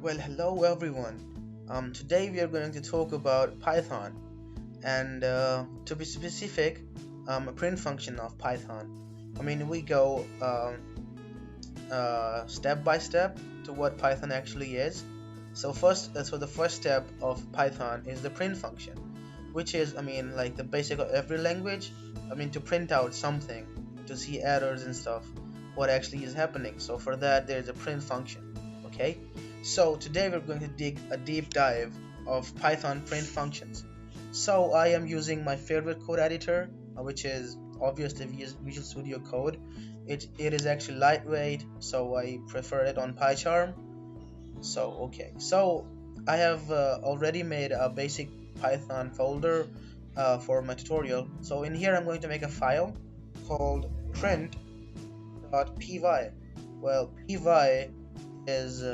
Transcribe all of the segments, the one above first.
Well, hello everyone. Today we are going to talk about Python and to be specific, a print function of Python. We go step by step to what Python actually is. So the first step of Python is the print function, which is, like the basic of every language. To print out something, to see errors and stuff, what actually is happening. So for that, there's a print function. Okay. So today we're going to dig a deep dive of Python print functions. So I am using my favorite code editor, which is obviously Visual Studio Code. It is actually lightweight, so I prefer it on PyCharm. So I have already made a basic Python folder for my tutorial. So in here I'm going to make a file called print.py. Well, py is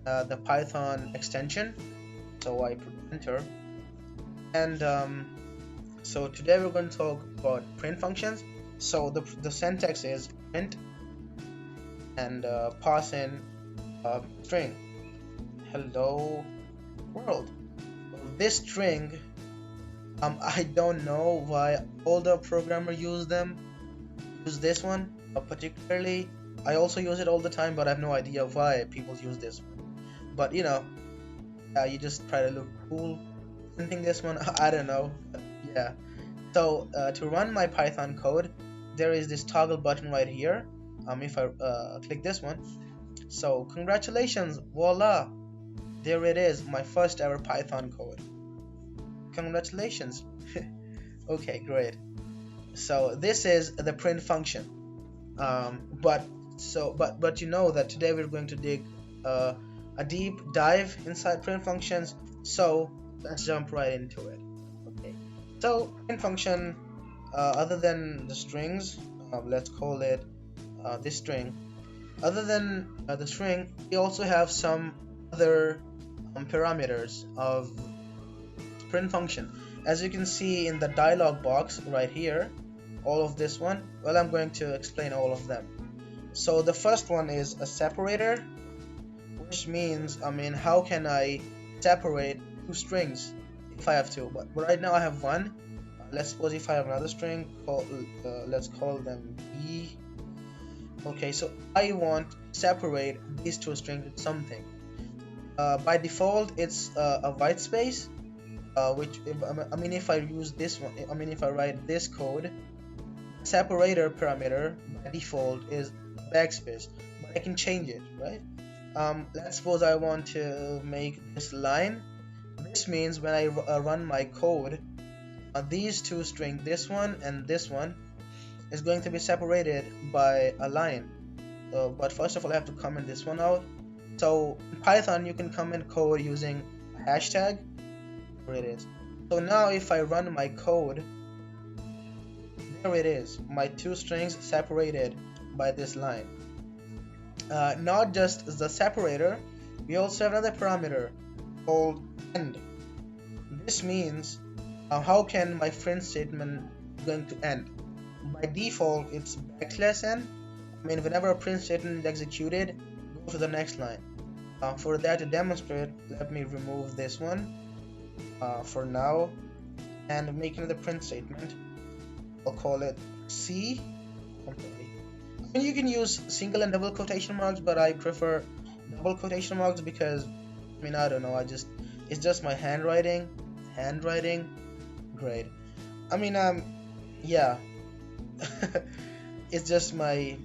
the Python extension, so I put enter. And so today we're going to talk about print functions. So the syntax is print and pass in string hello world. This string, I don't know why older programmer use this one particularly. I also use it all the time, but I have no idea why people use this one. But you just try to look cool printing this one. I don't know. But yeah. So to run my Python code, there is this toggle button right here. If I click this one, so congratulations, voila, there it is, my first ever Python code. Congratulations. Okay, great. So this is the print function. But you know that today we're going to dig a deep dive inside print functions. So let's jump right into it. Okay. So print function, other than the strings, let's call it this string. Other than the string, we also have some other parameters of print function. As you can see in the dialog box right here, all of this one, well, I'm going to explain all of them. So the first one is a separator, which means, how can I separate two strings if I have two? But right now I have one. Let's suppose if I have another string, let's call them B. Okay, so I want to separate these two strings with something. By default, it's a white space, which, if I use this one, if I write this code, separator parameter by default is backspace, but I can change it, right? Let's suppose I want to make this line. This means when I run my code, these two strings, this one and this one, is going to be separated by a line. But first of all, I have to comment this one out. So in Python, you can comment code using a hashtag. There it is. So now if I run my code, there it is, my two strings separated by this line. Not just the separator, we also have another parameter called end. This means how can my print statement going to end? By default, it's \n. Whenever a print statement is executed, go to the next line. For that to demonstrate, let me remove this one for now and make another print statement. I'll call it C. You can use single and double quotation marks, but I prefer double quotation marks because I don't know, it's just my handwriting. Great. Yeah. It's just my,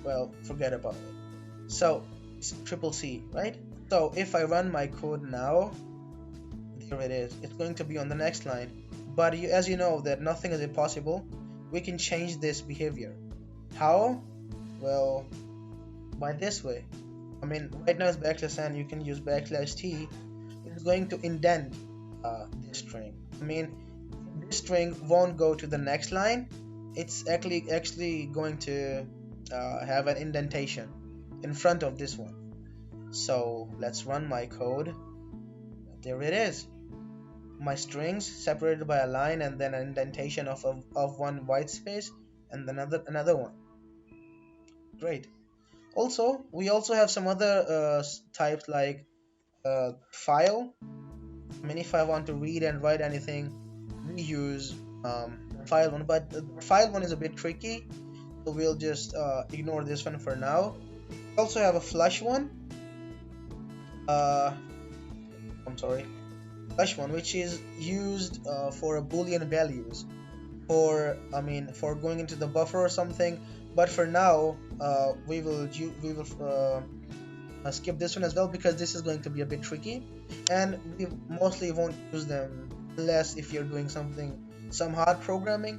well, forget about it. So it's triple C, right? So if I run my code now, there it is, it's going to be on the next line. But as you know that nothing is impossible, we can change this behavior. How? Well, by this way. Right now it's \n, you can use \t. It's going to indent this string. This string won't go to the next line. It's actually going to have an indentation in front of this one. So let's run my code. There it is. My strings separated by a line and then an indentation of one white space and another one. Great. Also, we also have some other types like file. I mean, if I want to read and write anything, we use file one, but the file one is a bit tricky, so we'll just ignore this one for now. We also have a flush one. Uh, I'm sorry, flush one, which is used for Boolean values, for for going into the buffer or something. But for now, we will skip this one as well because this is going to be a bit tricky, and we mostly won't use them unless if you're doing some hard programming.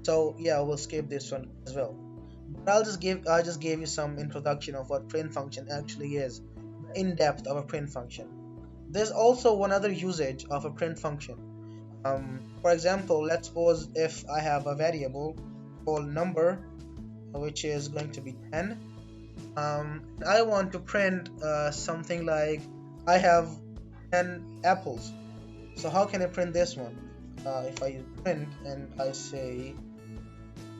So yeah, we'll skip this one as well. But I just gave you some introduction of what print function actually is, in depth of a print function. There's also one other usage of a print function. For example, let's suppose if I have a variable called number, which is going to be 10. I want to print something like I have 10 apples. So how can I print this one? If I use print and I say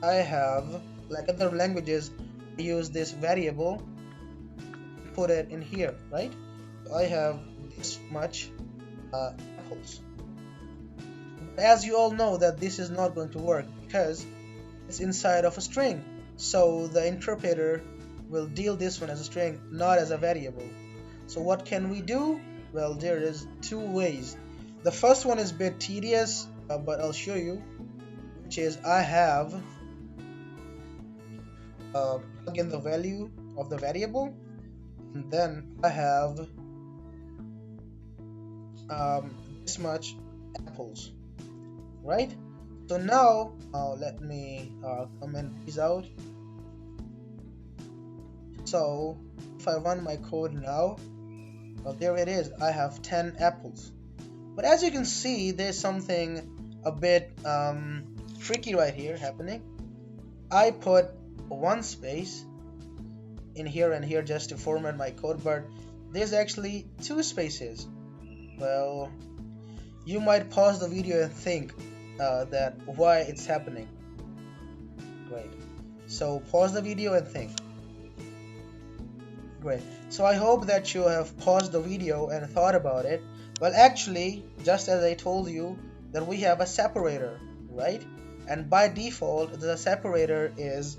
I have, like other languages, I use this variable, put it in here, right? So I have this much apples. As you all know that this is not going to work because it's inside of a string. So the interpreter will deal this one as a string, not as a variable. So what can we do? Well, there is two ways. The first one is a bit tedious, but I'll show you, which is I have plug in the value of the variable, and then I have this much apples, right? So now let me comment these out. So if I run my code now, well, there it is. I have 10 apples. But as you can see, there's something a bit tricky right here happening. I put one space in here and here just to format my code, but there's actually two spaces. Well, you might pause the video and think that why it's happening. Great. So pause the video and think. Great. So I hope that you have paused the video and thought about it. Well, actually, just as I told you, that we have a separator, right? And by default, the separator is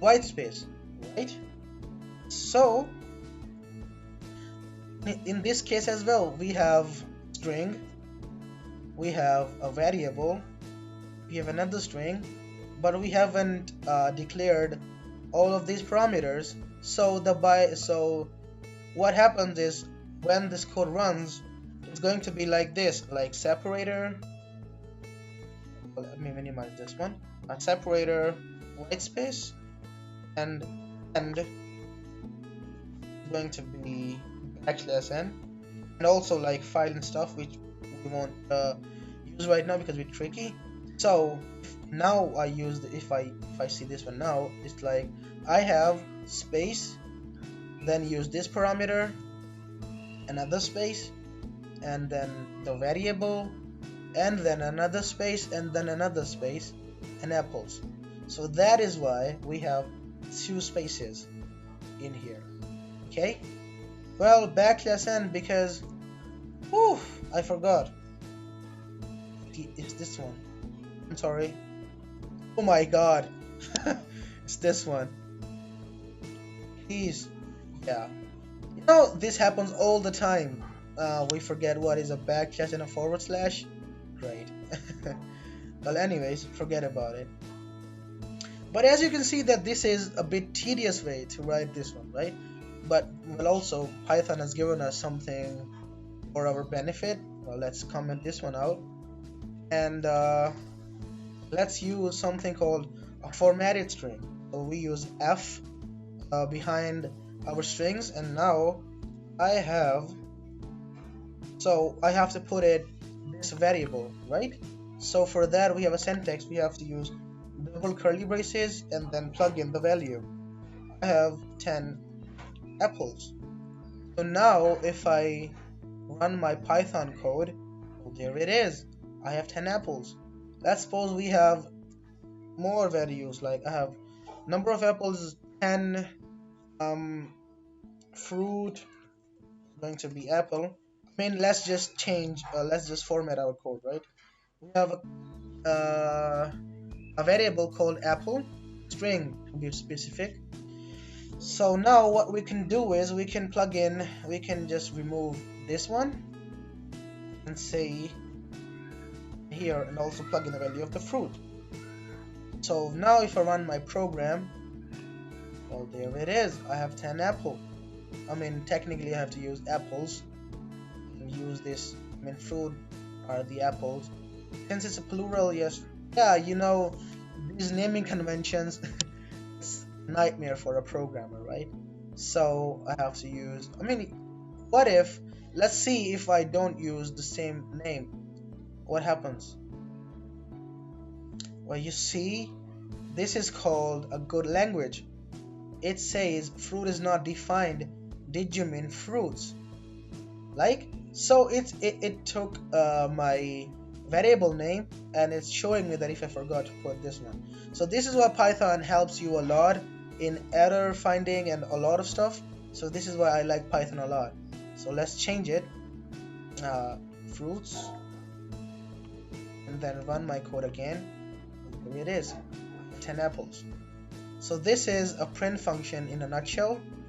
white space, right? So in this case as well, we have string, we have a variable, we have another string, but we haven't declared all of these parameters. So what happens is when this code runs, it's going to be like this, like separator. Let me minimize this one. A separator, white space, and going to be \n, and also like file and stuff, which we won't use right now because we're tricky. So now I use if I see this one now, it's like I have space, then use this parameter, another space, and then the variable, and then another space, and then another space, and apples. So that is why we have two spaces in here. Okay, well, \n, because I forgot. It's this one. I'm sorry. Oh my god. It's this one. Please. Yeah. You know, this happens all the time. We forget what is a \n and a /. Great. Well, anyways, forget about it. But as you can see that this is a bit tedious way to write this one, right? But well, also Python has given us something for our benefit. Well, let's comment this one out, and let's use something called a formatted string. So we use f behind our strings, and now I have to put it this variable, right? So for that we have a syntax. We have to use double curly braces and then plug in the value. I have 10 apples. So now if I run my Python code, well, there it is. I have 10 apples. Let's suppose we have more values, like I have number of apples is 10, fruit going to be apple. I mean, let's just change, let's just format our code, right? We have a variable called apple, string to be specific. So now what we can do is we can plug in, we can just remove this one and say here, and also plug in the value of the fruit. So now if I run my program, well, there it is. I have 10 apple. I mean, technically I have to use apples and use this. I mean, fruit are the apples. Since it's a plural, yes. Yeah, you know, these naming conventions, it's a nightmare for a programmer, right? So I have to use, I mean, what if, let's see if I don't use the same name. What happens? Well, you see, this is called a good language. It says fruit is not defined. Did you mean fruits? Like, so it took my variable name and it's showing me that if I forgot to put this one. So this is why Python helps you a lot in error finding and a lot of stuff. So this is why I like Python a lot. So let's change it. Fruits, and then run my code again. Here it is, 10 apples. So this is a print function in a nutshell.